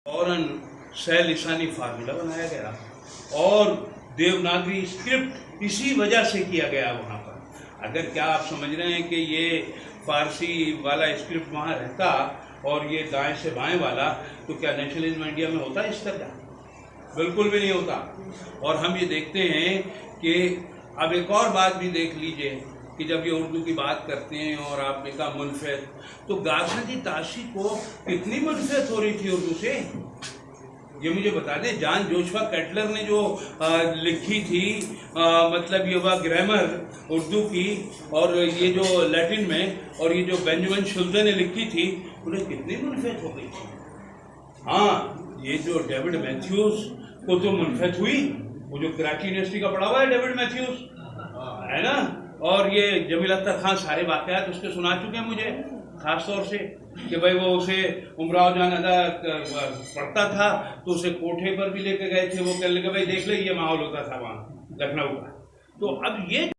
فوراً سہ لسانی فارمولہ بنایا گیا اور دیوناگری اسکرپٹ اسی وجہ سے کیا گیا وہاں پر۔ اگر کیا آپ سمجھ رہے ہیں کہ یہ فارسی والا اسکرپٹ وہاں رہتا اور یہ دائیں سے بائیں والا، تو کیا نیشنلزم انڈیا میں ہوتا اس طرح؟ بالکل بھی نہیں ہوتا۔ اور ہم یہ دیکھتے ہیں کہ اب ایک اور بات بھی دیکھ لیجئے کہ جب یہ اردو کی بات کرتے ہیں اور آپ نے کہا منفرد، تو گارسندی تاشی کو کتنی منفرد ہو رہی تھی اردو سے، یہ مجھے بتا دیں۔ جان جوشوا کیٹلر نے جو لکھی تھی مطلب یہ ہوا گرامر اردو کی، اور یہ جو لیٹن میں، اور یہ جو بینجامن شلزے نے لکھی تھی، انہیں کتنی منفرد ہو گئی تھی۔ ہاں، یہ جو ڈیوڈ میتھیوز کو تو منفرد ہوئی، وہ جو کراچی یونیورسٹی کا پڑھا ہوا ہے ڈیوڈ میتھیوز ہے نا، اور یہ جمیل اختر خان سارے واقعات اس کے سنا چکے ہیں مجھے، خاص طور سے کہ بھائی وہ اسے امراؤ جان ادا پڑھتا تھا تو اسے کوٹھے پر بھی لے کے گئے تھے، وہ کہنے لگے بھائی دیکھ لے یہ ماحول ہوتا تھا وہاں لکھنؤ کا۔ تو اب یہ